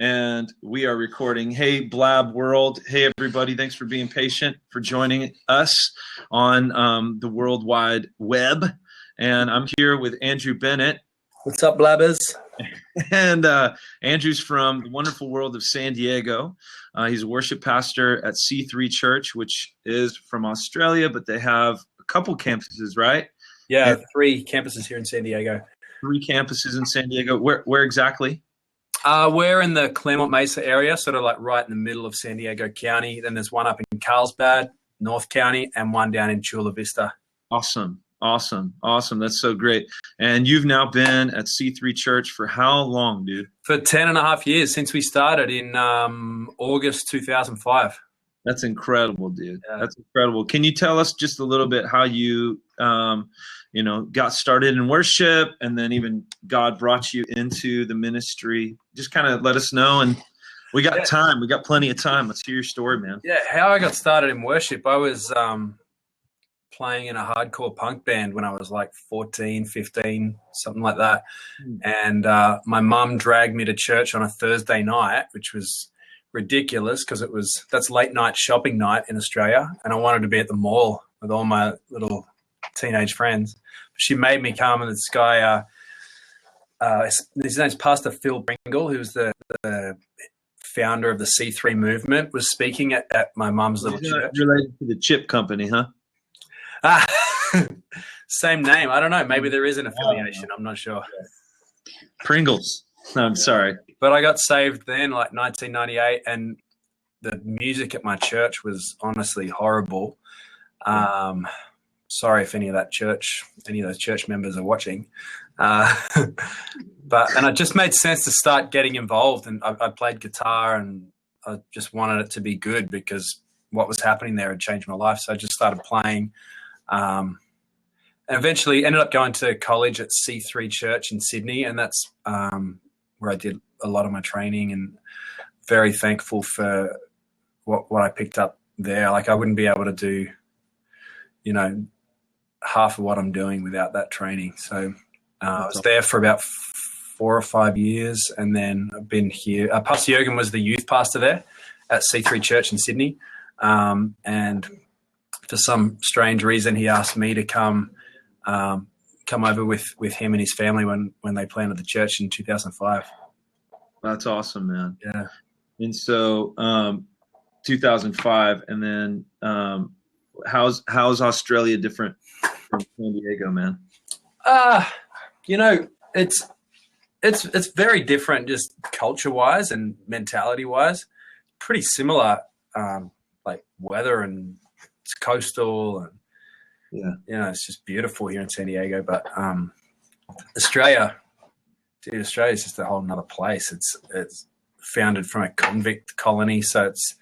and we are recording. Hey, Blab World. Hey, everybody. Thanks for being patient, for joining us on the World Wide Web. And I'm here with Andrew Bennett. What's up, Blabbers? And Andrew's from the wonderful world of San Diego. He's a worship pastor at C3 Church, which is from Australia, but they have a couple campuses, right? Yeah, and 3 campuses here in San Diego. 3 campuses in San Diego. Where exactly? We're in the Claremont Mesa area, sort of like right in the middle of San Diego County. Then there's one up in Carlsbad, North County, and one down in Chula Vista. Awesome. That's so great. And you've now been at C3 Church for how long, dude? For 10 and a half years, since we started in August 2005. That's incredible, dude. Yeah. That's incredible. Can you tell us just a little bit how you, got started in worship, and then even God brought you into the ministry? Just kind of let us know. And we got time. We got plenty of time. Let's hear your story, man. Yeah, how I got started in worship. I was playing in a hardcore punk band when I was like 14, 15, something like that. And my mum dragged me to church on a Thursday night, which was ridiculous because that's late night shopping night in Australia, and I wanted to be at the mall with all my little teenage friends. She made me come, and this guy, his name's Pastor Phil Pringle, who's the founder of the C3 movement, was speaking at my mum's little church. Related to the chip company, huh? Same name. I don't know. Maybe there is an affiliation. I'm not sure. Pringles. No, I'm sorry. But I got saved then, like 1998, and the music at my church was honestly horrible. Sorry if any of those church members are watching. And it just made sense to start getting involved. And I played guitar, and I just wanted it to be good because what was happening there had changed my life. So I just started playing. And eventually ended up going to college at C3 Church in Sydney, and that's where I did a lot of my training, and very thankful for what I picked up there. Like, I wouldn't be able to do, half of what I'm doing without that training. So I was there for about 4 or 5 years, and then I've been here. Pastor Jurgen was the youth pastor there at C3 Church in Sydney, and for some strange reason, he asked me to come over with him and his family when they planted the church in 2005. That's awesome, man. Yeah. And so 2005, and then how's Australia different from San Diego, man? It's very different, just culture-wise and mentality-wise. Pretty similar, like weather, and it's coastal, and it's just beautiful here in San Diego. But Australia is just a whole nother place. It's founded from a convict colony, so it's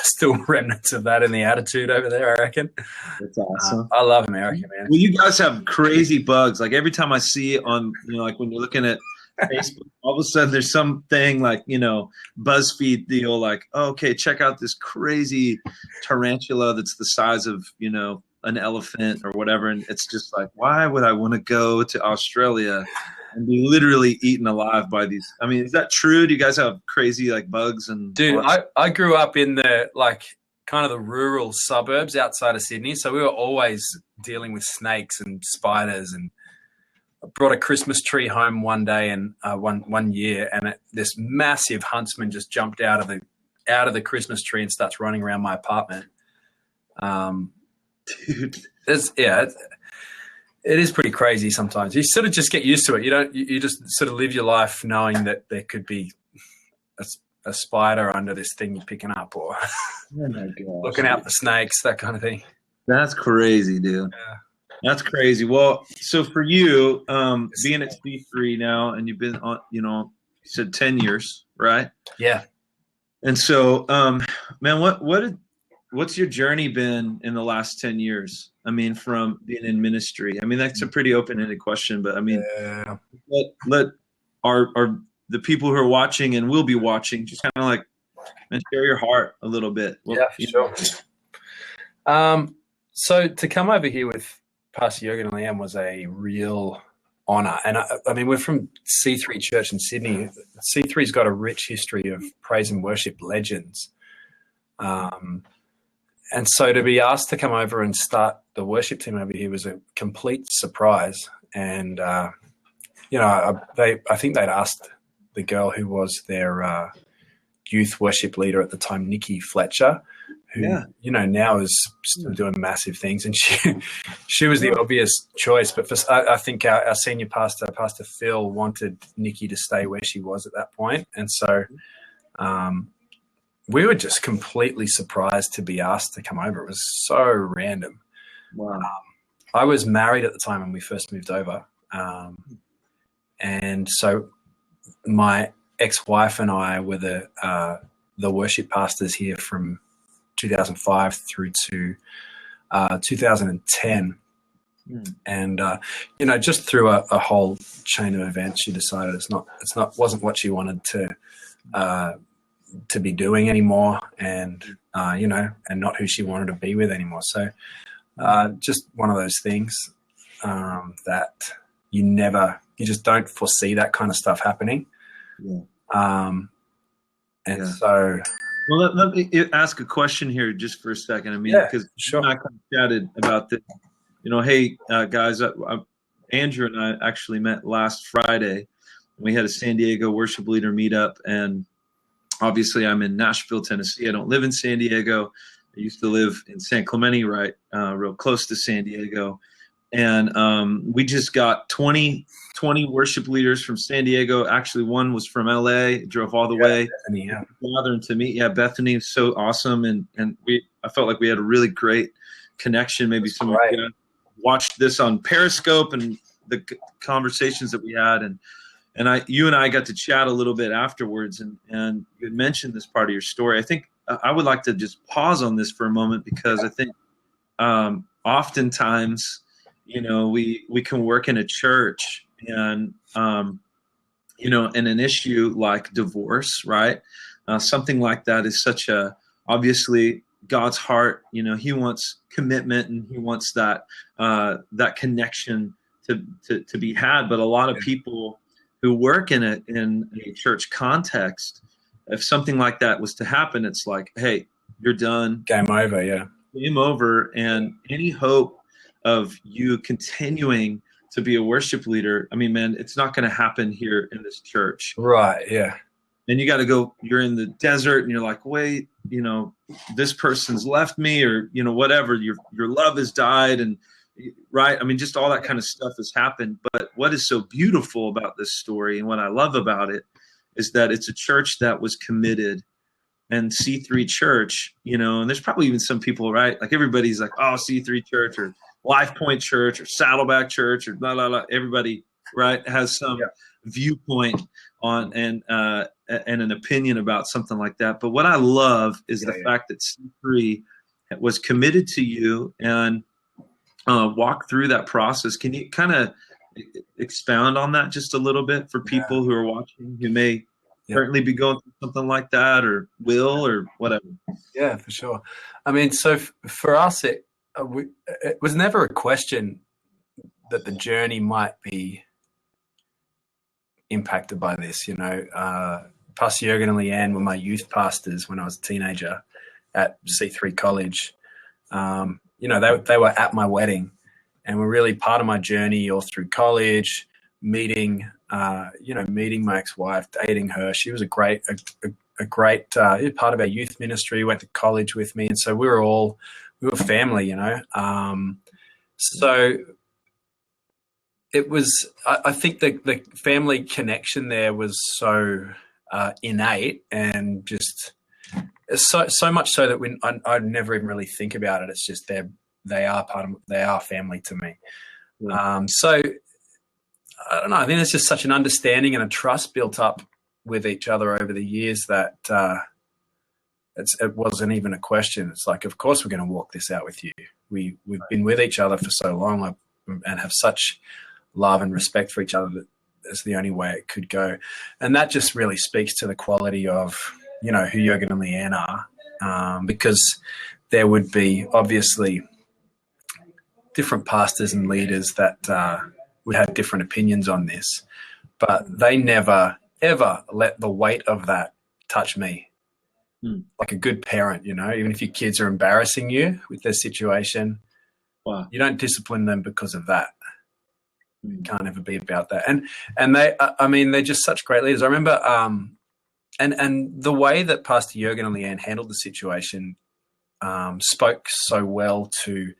still remnants of that in the attitude over there, I reckon. That's awesome. I love America, man. Well, you guys have crazy bugs. Like, every time I see on, like when you're looking at Facebook, all of a sudden there's something like, BuzzFeed deal, like, oh, okay, check out this crazy tarantula that's the size of, an elephant or whatever. And it's just like, why would I want to go to Australia and be literally eaten alive by these? I mean, is that true? Do you guys have crazy like bugs? And dude, I grew up in the kind of the rural suburbs outside of Sydney, so we were always dealing with snakes and spiders. And I brought a Christmas tree home one day, and one year, and this massive huntsman just jumped out of the Christmas tree and starts running around my apartment. Dude, it is pretty crazy sometimes. You sort of just get used to it. You just sort of live your life knowing that there could be a spider under this thing you're picking up, or looking out for snakes, that kind of thing. That's crazy, dude. Yeah. That's crazy. Well, so for you, being at C3 now, and you've been on, you said 10 years, right? Yeah. And so, man, what's your journey been in the last 10 years? I mean, from being in ministry. I mean, that's a pretty open-ended question, but I mean, let our the people who are watching and will be watching just kind of like, man, share your heart a little bit. Well, sure. So to come over here with Pastor Jurgen and Liam was a real honor. And I mean, we're from C3 Church in Sydney. C3's got a rich history of praise and worship legends. And so to be asked to come over and start the worship team over here was a complete surprise. And, I think they'd asked the girl who was their youth worship leader at the time, Nikki Fletcher, who, now is still doing massive things. And she was the obvious choice. But I think our senior pastor, Pastor Phil, wanted Nikki to stay where she was at that point. And so we were just completely surprised to be asked to come over. It was so random. Wow. I was married at the time when we first moved over. And so my ex-wife and I were the worship pastors here from 2005 through to 2010. And just through a whole chain of events, she decided wasn't what she wanted to be doing anymore, and and not who she wanted to be with anymore. So just one of those things that you just don't foresee that kind of stuff happening. So. Well, let me ask a question here just for a second. I mean, because sure. I kind of chatted about this. Hey, guys, Andrew and I actually met last Friday. We had a San Diego worship leader meetup, and obviously I'm in Nashville, Tennessee. I don't live in San Diego. I used to live in San Clemente, right, real close to San Diego. And we just got 20 worship leaders from San Diego. Actually, one was from LA, drove all the way. Bethany, gathering to meet. Bethany is so awesome. And I felt like we had a really great connection. Maybe some of you watched this on Periscope and the conversations that we had. And you and I got to chat a little bit afterwards, and you had mentioned this part of your story. I think I would like to just pause on this for a moment, because I think oftentimes, we can work in a church, and in an issue like divorce, right? Something like that is obviously God's heart. He wants commitment, and he wants that connection to be had. But a lot of people who work in a church context, if something like that was to happen, it's like, hey, you're done. Game over, yeah. Game over. And any hope of you continuing to be a worship leader, I mean, man, it's not going to happen here in this church. Right, yeah. And you got to go, you're in the desert, and you're like, wait, this person's left me, or, whatever, your love has died, and right. I mean, just all that kind of stuff has happened. But what is so beautiful about this story, and what I love about it, is that it's a church that was committed. And C3 Church, and there's probably even some people, right? Like everybody's like, oh, C3 Church or Life Point Church or Saddleback Church or blah, blah, blah. Everybody, right, has some viewpoint on and an opinion about something like that. But what I love is the fact that C3 was committed to you and walk through that process. Can you kind of expound on that just a little bit for people who are watching, who may currently be going through something like that, or will, or whatever? Yeah, for sure. I mean, so for us, it was never a question that the journey might be impacted by this. Pastor Jurgen and Leanne were my youth pastors when I was a teenager at C3 College. They were at my wedding, and were really part of my journey all through college, meeting my ex-wife, dating her. She was a great part of our youth ministry, went to college with me. And so we were family, so it was, I think the family connection there was so innate, and just so much so that when I'd never even really think about it. It's just they are family to me. So I don't know. I think there's just such an understanding and a trust built up with each other over the years that it wasn't even a question. It's like, of course we're going to walk this out with you. We've been with each other for so long, and have such love and respect for each other that it's the only way it could go. And that just really speaks to the quality of, who Jurgen and Leanne are, because there would be obviously different pastors and leaders that would have different opinions on this, but they never, ever let the weight of that touch me. Like a good parent, you know, even if your kids are embarrassing you with their situation, you don't discipline them because of that. It can't ever be about that. And they, I mean, they're just such great leaders. I remember, and the way that Pastor Jurgen and Leanne handled the situation spoke so well to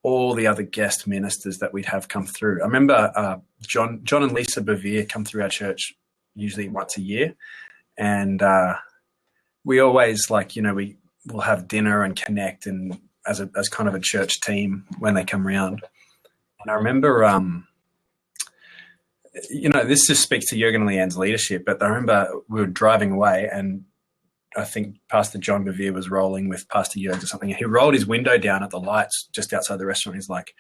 all the other guest ministers that we'd have come through. I remember John and Lisa Bevere come through our church usually once a year, and we always, like, you know, we will have dinner and connect, and as kind of a church team when they come around. And I remember, you know, this just speaks to Jurgen and Leanne's leadership, but I remember we were driving away, and I think Pastor John Bevere was rolling with Pastor Jurgen or something. He rolled his window down at the lights just outside the restaurant. He's like,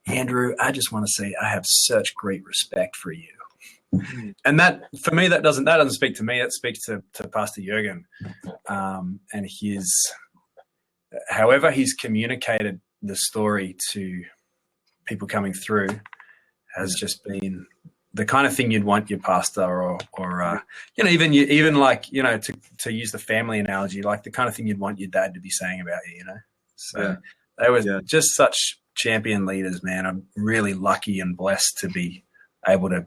"Andrew, I just want to say I have such great respect for you." And that, for me, that doesn't speak to me. It speaks to Pastor Jurgen, and however he's communicated the story to people coming through has just been the kind of thing you'd want your pastor or you know, even like, you know, to use the family analogy, like the kind of thing you'd want your dad to be saying about you, you know. So they were just such champion leaders, man. I'm really lucky and blessed to be able to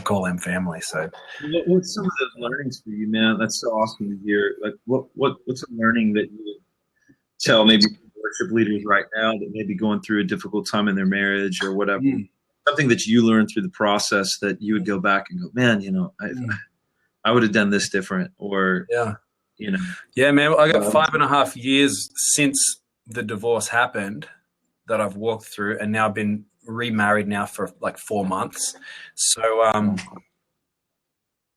call them family. So what's some of those learnings for you, man? That's so awesome to hear. Like what's a learning that you would tell maybe worship leaders right now that may be going through a difficult time in their marriage or whatever? Something that you learned through the process that you would go back and go, man, you know, I would have done this different, or you know. Yeah, man, I got 5.5 years since the divorce happened that I've walked through, and now I've been remarried now for like 4 months. So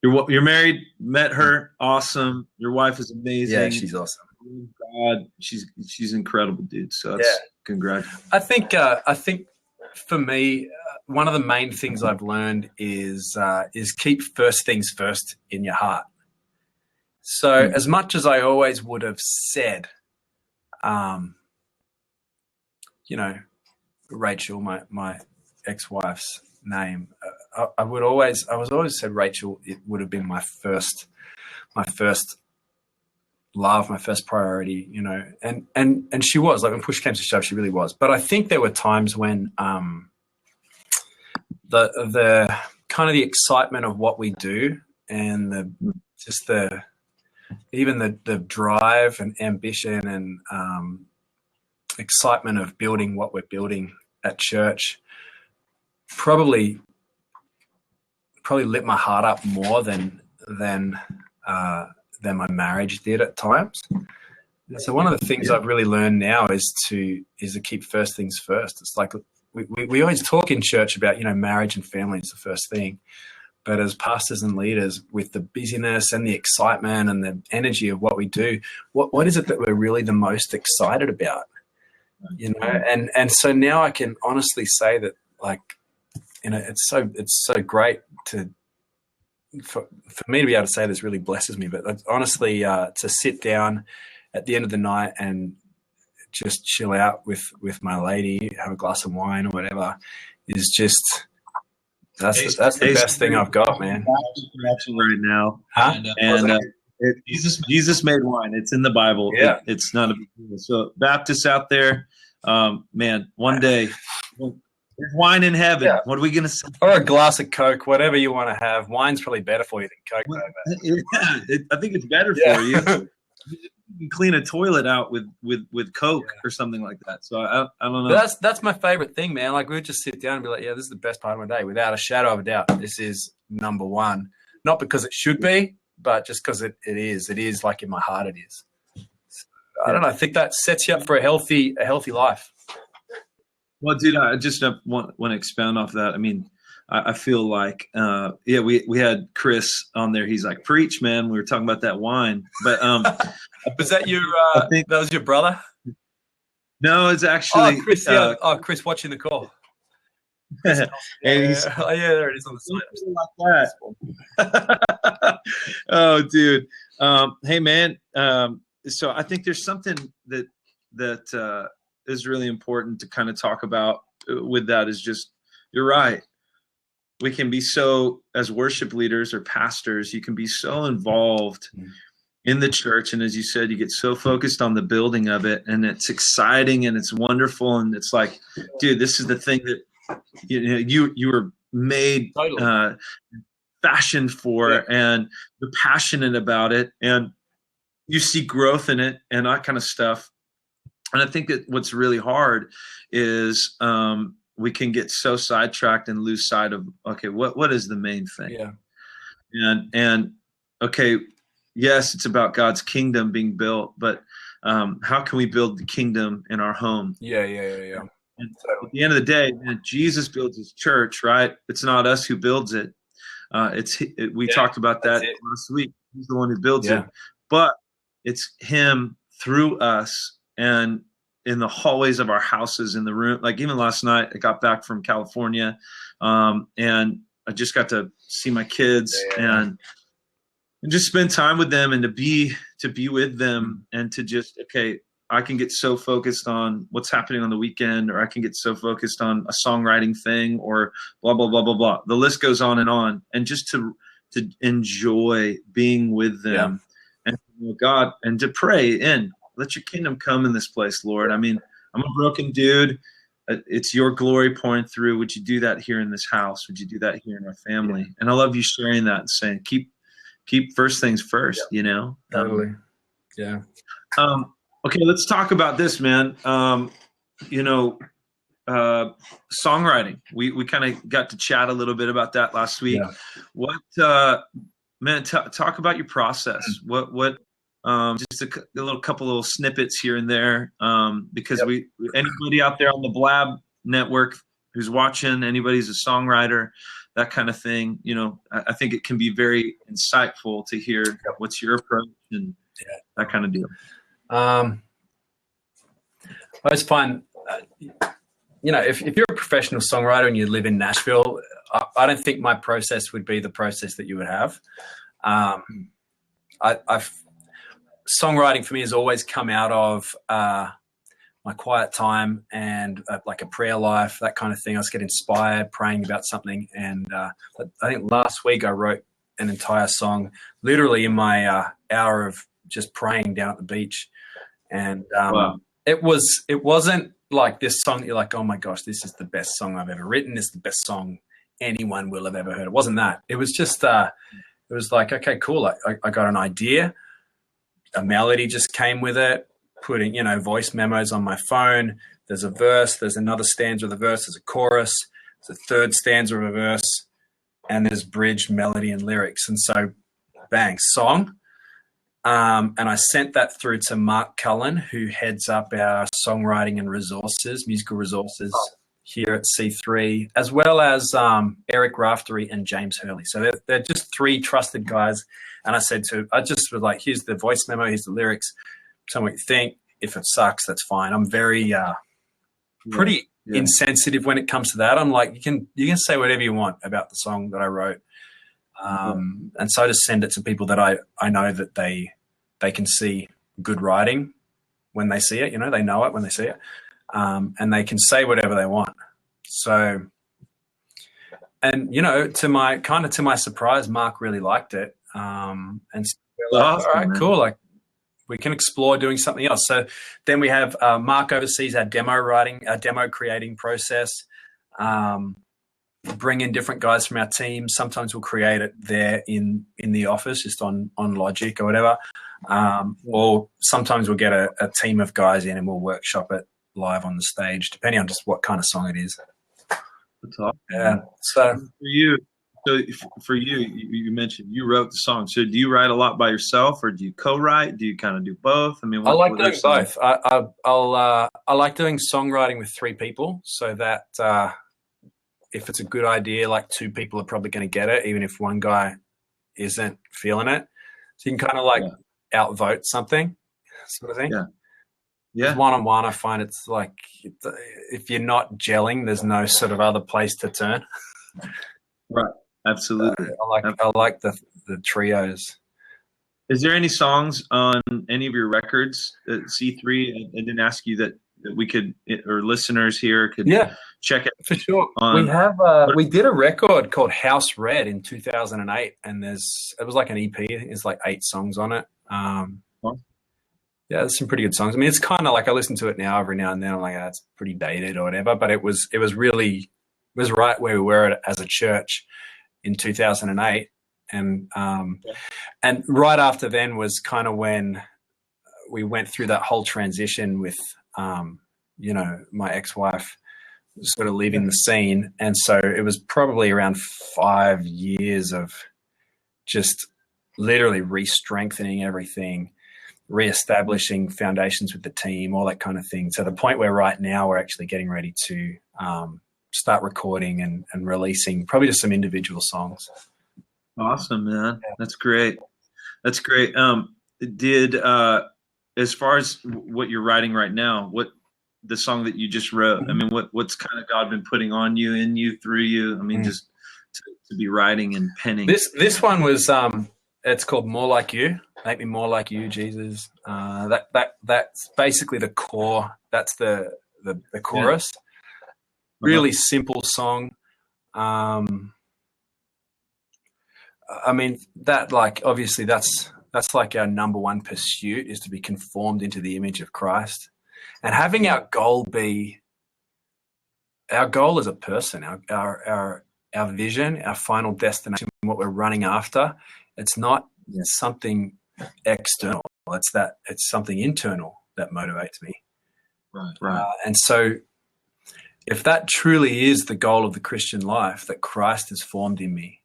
you're married, met her, awesome. Your wife is amazing. Yeah, she's awesome. God, she's incredible, dude. So that's congrats. I think for me, one of the main things I've learned is keep first things first in your heart. So as much as I always would have said, you know, Rachel, my ex-wife's name, I was always said Rachel. It would have been my first love, my first priority, you know, and she was, like, when push came to shove, she really was. But I think there were times when the kind of the excitement of what we do and the drive and ambition and excitement of building what we're building at church probably lit my heart up more than my marriage did at times. So one of the things I've really learned now is to keep first things first. It's like we always talk in church about, you know, marriage and family is the first thing, but as pastors and leaders, with the busyness and the excitement and the energy of what we do, what is it that we're really the most excited about? You know, and so now I can honestly say that, like, you know, it's so great for me to be able to say this really blesses me, but honestly, to sit down at the end of the night and just chill out with my lady, have a glass of wine or whatever, is just that's the best thing I've got, man. Right now, and Jesus made wine. It's in the Bible. Yeah, it's not a big deal. So Baptists out there, man, one day. There's wine in heaven. Yeah. What are we going to say? Or a glass of Coke, whatever you want to have. Wine's probably better for you than Coke. I think it's better for you. You can clean a toilet out with Coke or something like that. So I don't know. But that's my favorite thing, man. Like, we would just sit down and be like, yeah, this is the best part of my day, without a shadow of a doubt. This is number one. Not because it should be, but just because it is. It is, like, in my heart it is. So, I don't know. I think that sets you up for a healthy life. Well, dude, I just want to expound off that. I mean, I feel like, we had Chris on there. He's like, preach, man. We were talking about that wine. But was that your that was your brother? No, it's actually Chris. Chris watching the call. And there it is on the side. Like that. Oh, dude. Hey, man. So I think there's something that is really important to kind of talk about with that, is just, You're right. We can be so, as worship leaders or pastors, you can be so involved in the church. And as you said, you get so focused on the building of it, and it's exciting and it's wonderful. And it's like, dude, this is the thing that, you were made, Totally. fashioned for, and you're passionate about it, and you see growth in it and that kind of stuff. And I think that what's really hard is, we can get so sidetracked and lose sight of, okay, what is the main thing? Yeah. And okay, yes, it's about God's kingdom being built, but how can we build the kingdom in our home? Yeah. And at the end of the day, man, Jesus builds his church, right? It's not us who builds it. We talked about that last week. He's the one who builds it, but it's him through us and in the hallways of our houses, in the room. Like even last night, I got back from California, and I just got to see my kids and just spend time with them, and to be with them, and to just, okay, I can get so focused on what's happening on the weekend, or I can get so focused on a songwriting thing, or blah, blah, blah, blah, blah. The list goes on, and just to enjoy being with them and God, and to pray in, let your kingdom come in this place, Lord. I mean, I'm a broken dude. It's your glory pouring through. Would you do that here in this house? Would you do that here in our family? Yeah. And I love you sharing that and saying, keep first things first, Totally. Yeah. Okay, let's talk about this, man. Songwriting. We kind of got to chat a little bit about that last week. Yeah. What, man, talk about your process. What, just a little couple little snippets here and there, because anybody out there on the Blab network who's watching, anybody who's a songwriter, that kind of thing, I think it can be very insightful to hear what's your approach and that kind of deal. I always find, if you're a professional songwriter and you live in Nashville, I don't think my process would be the process that you would have. Songwriting for me has always come out of my quiet time and like a prayer life, that kind of thing. I just get inspired praying about something. And I think last week I wrote an entire song literally in my hour of just praying down at the beach. And it wasn't like this song that you're like, oh my gosh, this is the best song I've ever written. This is the best song anyone will have ever heard. It wasn't that. It was just, it was like, okay, cool. I got an idea. A melody just came with it, putting, voice memos on my phone. There's a verse, there's another stanza of the verse, there's a chorus, there's a third stanza of a verse, and there's bridge, melody, and lyrics. And so, bang, song. And I sent that through to Mark Cullen, who heads up our songwriting and musical resources here at C3, as well as Eric Raftery and James Hurley. So they're just three trusted guys. And I just was like, here's the voice memo, here's the lyrics. Tell me what you think. If it sucks, that's fine. I'm very pretty insensitive when it comes to that. I'm like, you can say whatever you want about the song that I wrote. And so I just send it to people that I know that they can see good writing when they see it. They know it when they see it. And they can say whatever they want. So, and to my surprise, Mark really liked it. And so we're like, all right, cool. Like, we can explore doing something else. So then we have Mark oversees our demo creating process. Bring in different guys from our team. Sometimes we'll create it there in the office, just on Logic or whatever. Or sometimes we'll get a team of guys in and we'll workshop it live on the stage, depending on just what kind of song it is. That's awesome. Yeah. So for you, you mentioned you wrote the song. So do you write a lot by yourself, or do you co-write? Do you kind of do both? I mean, I like doing both. I like doing songwriting with three people, so that if it's a good idea, like two people are probably going to get it, even if one guy isn't feeling it. So you can kind of outvote something, sort of thing. Yeah. One-on-one, I find it's like if you're not gelling, there's no sort of other place to turn. Right. Absolutely. I like the trios. Is there any songs on any of your records at C3? I didn't ask you that we could, or listeners here could check it For sure. on. We have we did a record called House Red in 2008, and it was like an EP. I think there's like 8 songs on it. Yeah, there's some pretty good songs. I mean, it's kind of like I listen to it now every now and then. I'm like, it's pretty dated or whatever. But it was right where we were as a church in 2008, and right after then was kind of when we went through that whole transition with my ex-wife sort of leaving the scene. And so it was probably around 5 years of just literally re-strengthening everything, re-establishing foundations with the team, all that kind of thing, to the point where right now we're actually getting ready to start recording and releasing probably just some individual songs. Awesome, man. Yeah. That's great. That's great. As far as what you're writing right now, what the song that you just wrote, I mean, what's kind of God been putting on you, in you, through you? I mean, just to be writing and penning. This one was it's called More Like You. Make me more like you, Jesus. That's basically the core. That's the chorus. Yeah. Really simple song. I mean, that, like, obviously that's like our number one pursuit, is to be conformed into the image of Christ. And having our goal as a person, our vision, our final destination, what we're running after, it's not something external. It's something internal that motivates me. Right. And so if that truly is the goal of the Christian life, that Christ has formed in me,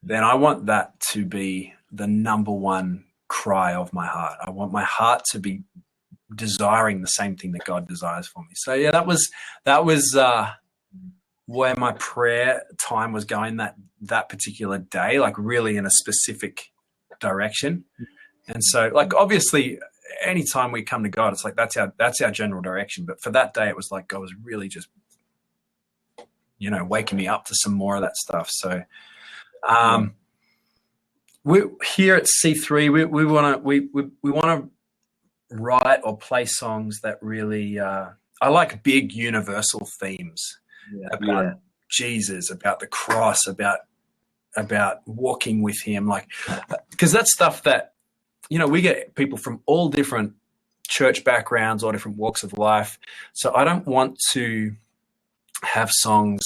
then I want that to be the number one cry of my heart. I want my heart to be desiring the same thing that God desires for me. So yeah, that was where my prayer time was going that particular day, like really in a specific direction. And so, like, obviously anytime we come to God, it's like that's our general direction. But for that day, it was like God was really just, waking me up to some more of that stuff. So we here at C3, we want to write or play songs that really I like big universal themes about Jesus, about the cross, about walking with him, like, because that's stuff that we get people from all different church backgrounds, all different walks of life. So I don't want to have songs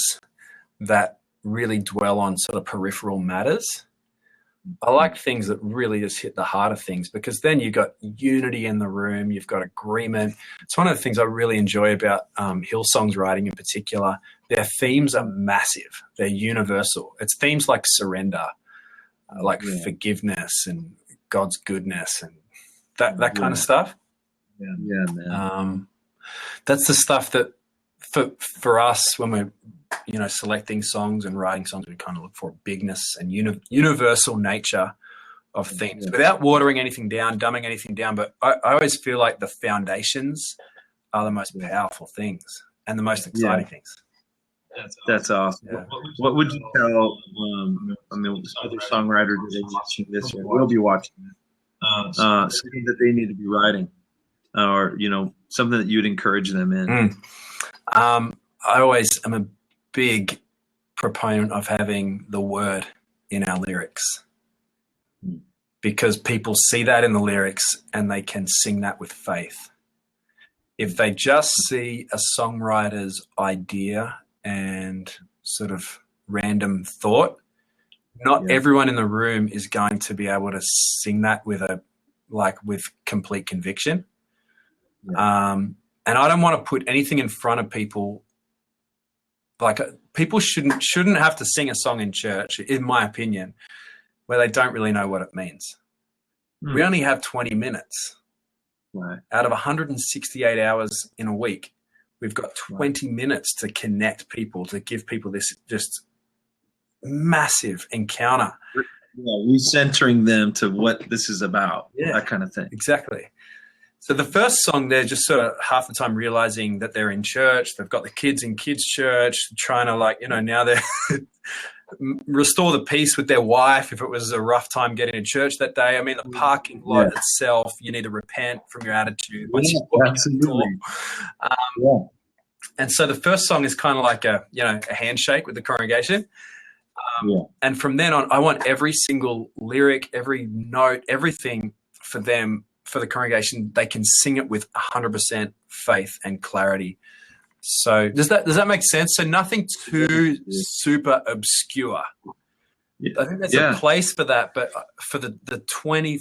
that really dwell on sort of peripheral matters. I like things that really just hit the heart of things, because then you've got unity in the room, you've got agreement. It's one of the things I really enjoy about Hillsong's writing in particular. Their themes are massive. They're universal. It's themes like surrender, like forgiveness and God's goodness and that kind of stuff. Yeah, man. That's the stuff that for us, when we're selecting songs and writing songs, we kind of look for bigness and universal nature of themes without watering anything down, dumbing anything down. But I always feel like the foundations are the most powerful things and the most exciting things. That's awesome. Yeah. What would you tell other songwriters that are watching this or will be watching it, something that they need to be writing, or something that you'd encourage them in? I always am a big proponent of having the word in our lyrics, because people see that in the lyrics and they can sing that with faith. If they just see a songwriter's idea and sort of random thought, not everyone in the room is going to be able to sing that with complete conviction. And I don't want to put anything in front of people. Like, people shouldn't have to sing a song in church, in my opinion, where they don't really know what it means. We only have 20 minutes. Right. Out of 168 hours in a week, we've got 20 minutes to connect people, to give people this just massive encounter. Recentering them to what this is about, that kind of thing. Exactly. So the first song, they're just sort of half the time realizing that they're in church. They've got the kids in kids' church, trying to now they're restore the peace with their wife if it was a rough time getting to church that day. I mean, the parking lot itself, you need to repent from your attitude. Absolutely. And so the first song is kind of like a handshake with the congregation. And from then on, I want every single lyric, every note, everything for them, for the congregation, they can sing it with 100% faith and clarity. So does that make sense? So nothing too super obscure. I think there's a place for that, but for the 20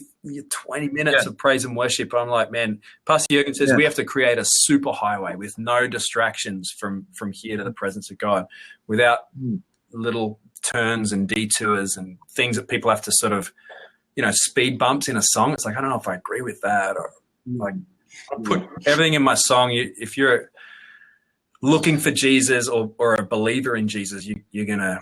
minutes of praise and worship, I'm like, man, Pastor Jürgen says we have to create a super highway with no distractions from here to the presence of God, without little turns and detours and things that people have to sort of, speed bumps in a song. It's like, I don't know if I agree with that, or like I put everything in my song. If you're looking for Jesus or a believer in Jesus, you're gonna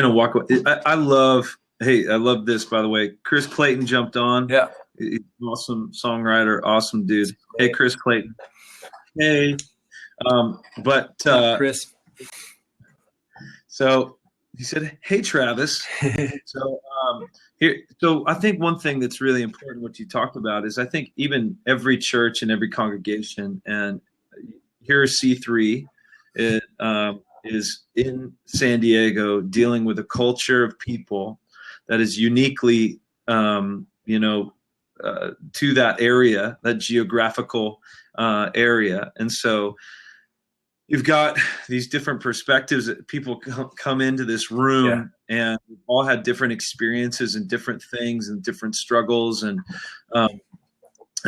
walk away. I love this, by the way. Chris Clayton jumped on. Yeah. He's an awesome songwriter, awesome dude. Hey, Chris Clayton. Hey. Chris. So he said, hey, Travis. So I think one thing that's really important, what you talked about, is I think even every church and every congregation, and here C3 is in San Diego dealing with a culture of people that is uniquely, to that area, that geographical area. And so you've got these different perspectives that people come into this room and we've all had different experiences and different things and different struggles. And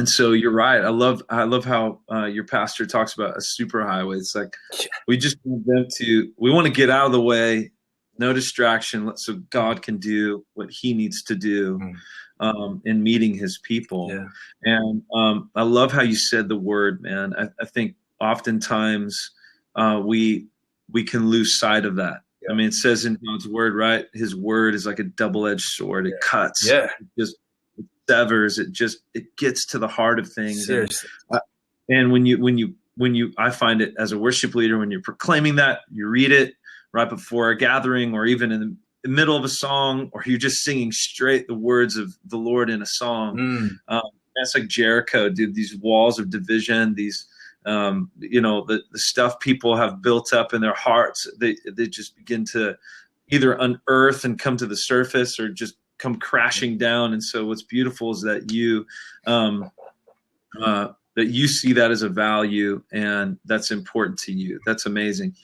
so you're right. I love how your pastor talks about a super highway. It's like we just want to get out of the way, no distraction, so God can do what he needs to do in meeting his people. Yeah. And I love how you said the word, man. I think oftentimes we can lose sight of that. Yeah. I mean, it says in God's word, right? His word is like a double-edged sword. It cuts. Yeah. It severs. It gets to the heart of things. Seriously. And when you, I find it as a worship leader, when you're proclaiming that, you read it right before a gathering, or even in the middle of a song, or you're just singing straight the words of the Lord in a song. That's like Jericho, dude. These walls of division, these, the stuff people have built up in their hearts, they just begin to either unearth and come to the surface, or just come crashing down. And so what's beautiful is that you see that as a value, and that's important to you. That's amazing.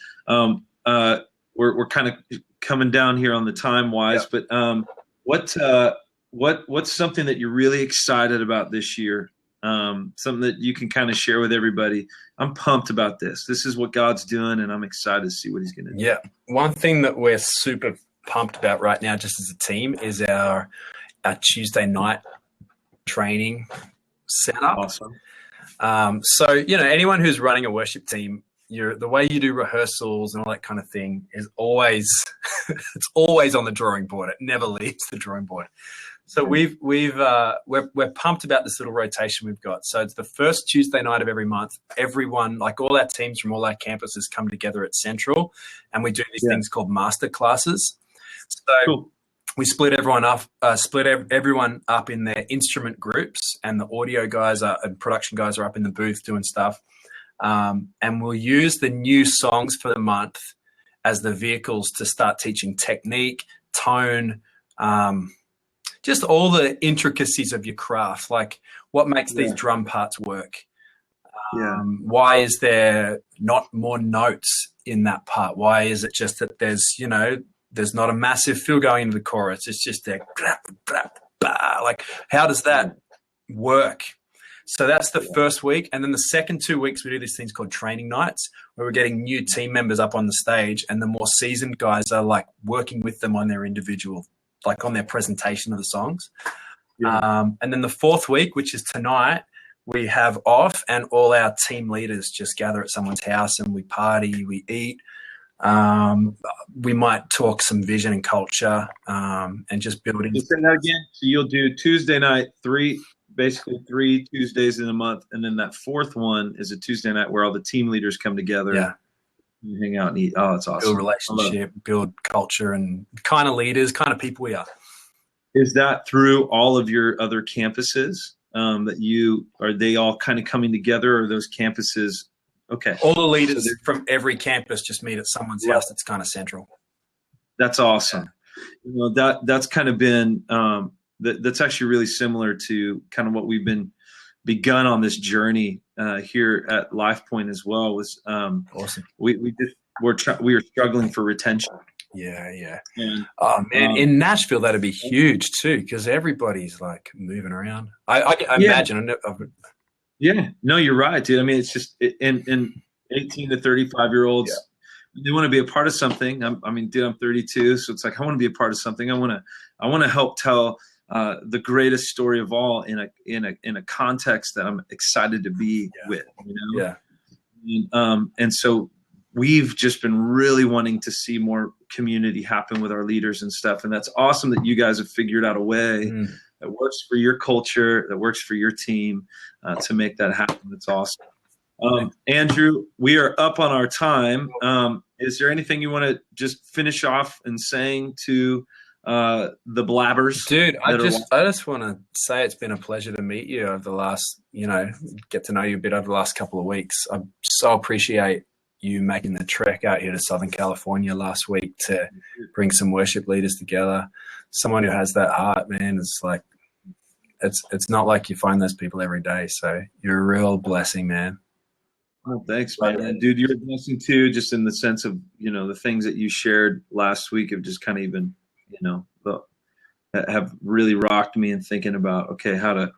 We're kind of coming down here on the time wise, but what's something that you're really excited about this year? Something that you can kind of share with everybody. I'm pumped about this. This is what God's doing, and I'm excited to see what he's going to do. Yeah. One thing that we're super pumped about right now, just as a team, is our Tuesday night training setup. Awesome. So, anyone who's running a worship team, the way you do rehearsals and all that kind of thing is always, it's always on the drawing board. It never leaves the drawing board. So we're pumped about this little rotation we've got. So it's the first Tuesday night of every month. Everyone, like all our teams from all our campuses, come together at Central, and we do these things called master classes. So we split everyone up in their instrument groups, and the audio guys and production guys are up in the booth doing stuff. And we'll use the new songs for the month as the vehicles to start teaching technique, tone, just all the intricacies of your craft, like what makes these drum parts work. Why is there not more notes in that part? Why is it just that there's not a massive fill going into the chorus? It's just a like, how does that work? So that's the first week. And then the second 2 weeks, we do these things called training nights, where we're getting new team members up on the stage, and the more seasoned guys are like working with them on their individual, like on their presentation of the songs. And then the fourth week, which is tonight, we have off, and all our team leaders just gather at someone's house, and we party, we eat. We might talk some vision and culture, and just building. Say that again. So you'll do Tuesday night, basically 3 Tuesdays in a month, and then that fourth one is a Tuesday night where all the team leaders come together. Yeah. And hang out and eat. Oh, it's awesome. Build relationship, build culture, and kind of leaders, kind of people we are. Is that through all of your other campuses are they all kind of coming together, or those campuses Okay. All the leaders from every campus just meet at someone's house that's kind of central. That's awesome. You know, that's kind of been that's actually really similar to kind of what we've begun on this journey here at LifePoint as well. Was awesome. We were struggling for retention. Yeah. And, oh man, in Nashville that'd be huge too, because everybody's like moving around. I imagine. Yeah, no, you're right, dude. I mean, it's just in 18 to 35-year-olds, they want to be a part of something. I mean, dude, I'm 32, so it's like I want to be a part of something. I want to help tell the greatest story of all in a context that I'm excited to be with. You know? Yeah. And so we've just been really wanting to see more community happen with our leaders and stuff, and that's awesome that you guys have figured out a way that works for your culture, that works for your team, to make that happen. That's awesome. Andrew, we are up on our time. Is there anything you want to just finish off and saying to the blabbers? Dude, I just want to say it's been a pleasure to meet you over the last, get to know you a bit over the last couple of weeks. I so appreciate you making the trek out here to Southern California last week to bring some worship leaders together. Someone who has that heart, man, is like, it's not like you find those people every day. So you're a real blessing, man. Well, thanks, man. And dude, you're a blessing too, just in the sense of, the things that you shared last week have just kind of even, have really rocked me in thinking about, okay, how to,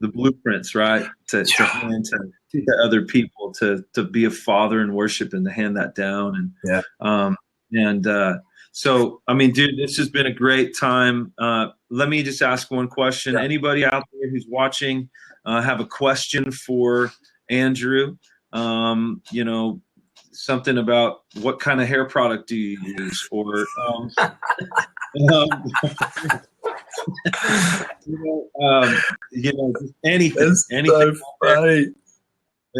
the blueprints, right? To hand to other people, to be a father in worship and to hand that down. And, so, I mean, dude, this has been a great time. Let me just ask one question. Anybody out there who's watching have a question for Andrew? Something about what kind of hair product do you use, or just anything. So funny.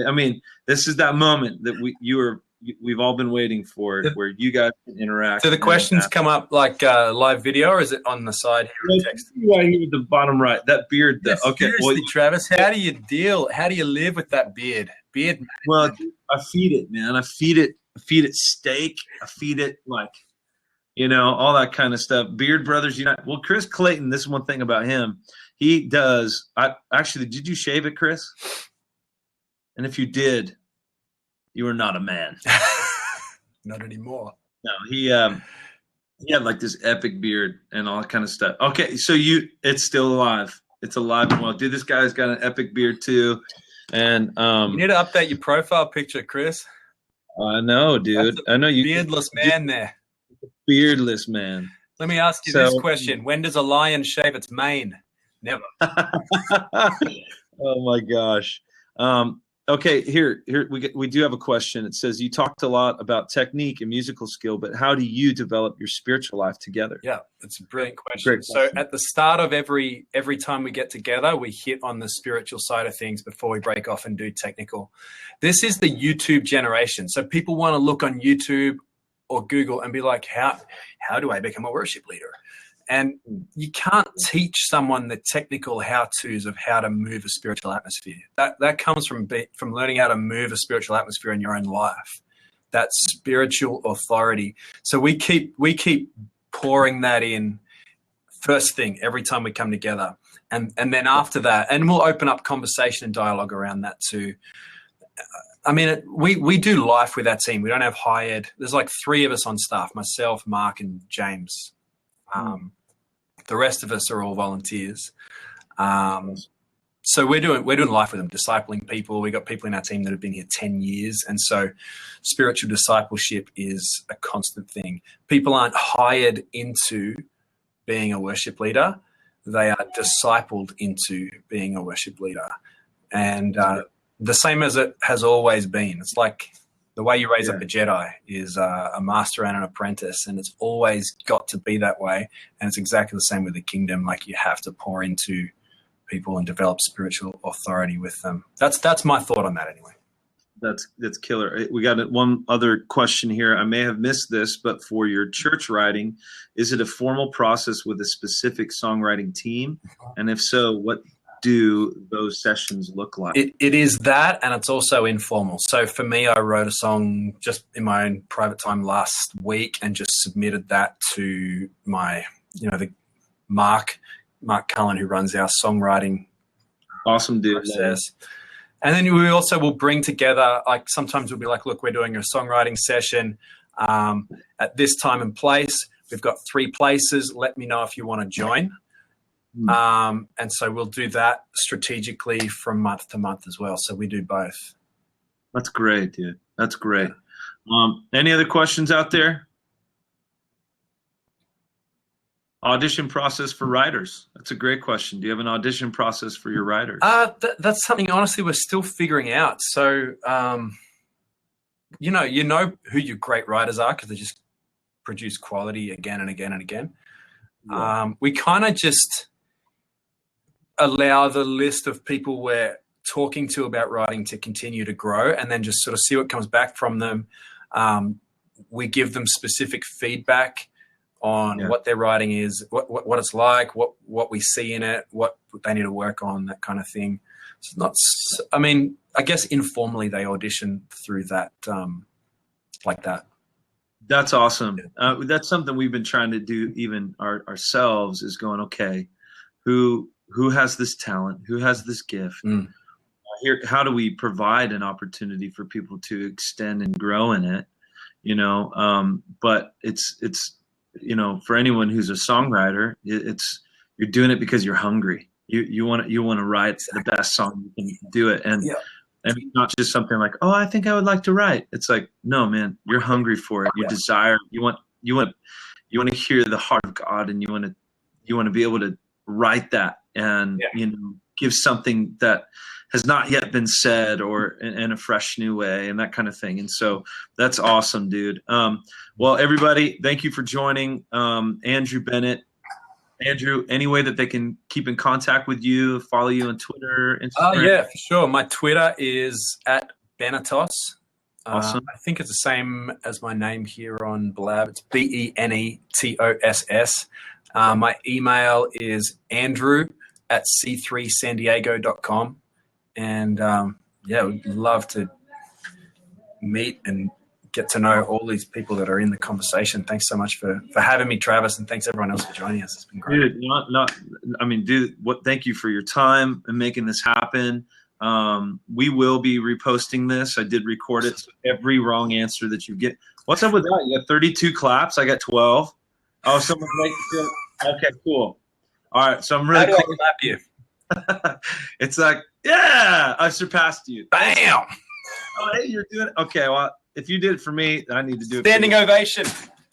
I mean, this is that moment that we've all been waiting for, where you guys can interact. Do the questions come up like live video, or is it on the side here? Text? Right here at the bottom right, that beard. Yeah, okay, seriously, Travis, how do you live with that beard? Well, I feed it, man. I feed it steak. I feed it all that kind of stuff. Beard Brothers Unite. Well, Chris Clayton, this is one thing about him. He does. Did you shave it, Chris? And if you did, you are not a man. Not anymore. No, he had like this epic beard and all that kind of stuff. Okay, so it's still alive. It's alive. Well, dude, this guy's got an epic beard too. And you need to update your profile picture, Chris. I know, dude. I know you. Beardless man there. Beardless man. Let me ask you this question: when does a lion shave its mane? Never. Oh my gosh. Okay, here we do have a question. It says, you talked a lot about technique and musical skill, but how do you develop your spiritual life together? Yeah, that's a brilliant question. So at the start of every time we get together, we hit on the spiritual side of things before we break off and do technical. This is the YouTube generation. So people want to look on YouTube or Google and be like, how do I become a worship leader? And you can't teach someone the technical how-tos of how to move a spiritual atmosphere. That comes from learning how to move a spiritual atmosphere in your own life. That spiritual authority. So we keep pouring that in first thing every time we come together, and then after that, and we'll open up conversation and dialogue around that too. I mean, we do life with our team. We don't have hired. There's like 3 of us on staff: myself, Mark, and James. The rest of us are all volunteers. So we're doing life with them, discipling people. We got people in our team that have been here 10 years. And so spiritual discipleship is a constant thing. People aren't hired into being a worship leader. They are discipled into being a worship leader. And the same as it has always been. It's like the way you raise up a Jedi is a master and an apprentice, and it's always got to be that way. And it's exactly the same with the kingdom. Like, you have to pour into people and develop spiritual authority with them. That's my thought on that anyway. That's killer. We got one other question here. I may have missed this, but for your church writing, is it a formal process with a specific songwriting team? And if so, what do those sessions look like? It is that, and it's also informal. So for me, I wrote a song just in my own private time last week and just submitted that to my, the Mark Cullen, who runs our songwriting Awesome, dude. process. And then we also will bring together, like sometimes we'll be like, look, we're doing a songwriting session at this time and place. We've got 3 places. Let me know if you want to join. And so we'll do that strategically from month to month as well. So we do both. That's great, dude. That's great. Any other questions out there? Audition process for writers. That's a great question. Do you have an audition process for your writers? That's something, honestly, we're still figuring out. So, you know who your great writers are because they just produce quality again and again and again. Yeah. We kind of just allow the list of people we're talking to about writing to continue to grow and then just sort of see what comes back from them. We give them specific feedback on what their writing is, what it's like, what we see in it, what they need to work on, that kind of thing. It's not, I guess informally they audition through that, like that. That's awesome. That's something we've been trying to do even ourselves is going, okay, who has this talent? Who has this gift? Here, how do we provide an opportunity for people to extend and grow in it? But it's for anyone who's a songwriter, you're doing it because you're hungry. You want to write the best song you can do it, and not just something like, oh, I think I would like to write. It's like, no, man, you're hungry for it. You desire. You want to hear the heart of God, and you want to be able to write that and give something that has not yet been said or in a fresh new way and that kind of thing. And so that's awesome, dude. Well, everybody, thank you for joining. Andrew Bennett. Andrew, any way that they can keep in contact with you, follow you on Twitter, Instagram? Yeah, for sure. My Twitter is @Bennetos. Awesome. I think it's the same as my name here on Blab. It's BENETOSS. My email is andrew@c3sandiego.com. And we'd love to meet and get to know all these people that are in the conversation. Thanks so much for having me, Travis, and thanks everyone else for joining us. It's been great. Dude, thank you for your time and making this happen. We will be reposting this. I did record it. So every wrong answer that you get. What's up with that? You got 32 claps. I got 12. Oh, someone's making it. Okay, cool. All right. So I'm really How do I clap you? It's like, yeah, I surpassed you. Bam! Oh, hey, you're doing it. Okay, well, if you did it for me, I need to do it. Standing ovation.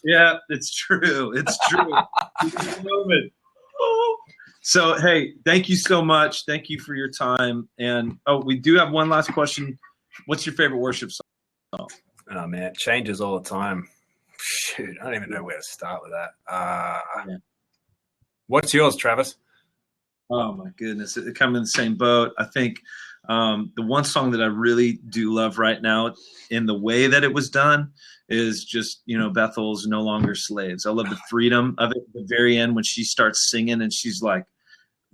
Yeah, it's true. It's true. So, hey, thank you so much. Thank you for your time. And we do have one last question. What's your favorite worship song? Oh man, it changes all the time. Shoot, I don't even know where to start with that. What's yours, Travis? Oh my goodness, it come in the same boat. I think the one song that I really do love right now in the way that it was done is just, Bethel's No Longer Slaves. I love the freedom of it at the very end when she starts singing and she's like,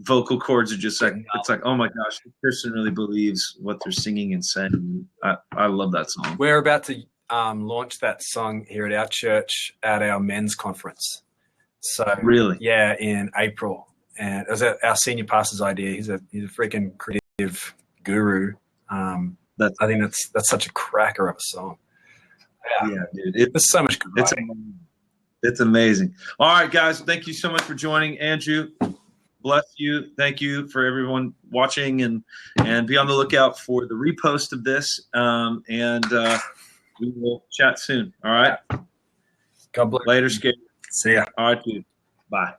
vocal cords are just like, it's like, oh my gosh, the person really believes what they're singing and saying. I love that song. We're about to launch that song here at our church at our men's conference. So really? Yeah, in April. And it was our senior pastor's idea. He's a freaking creative guru. I think that's such a cracker of a song. Yeah, dude. There's so much good writing. It's amazing. All right, guys. Thank you so much for joining. Andrew, bless you. Thank you for everyone watching and be on the lookout for the repost of this. We will chat soon. All right. God bless. Later, Skate. See ya. All right, dude. Bye.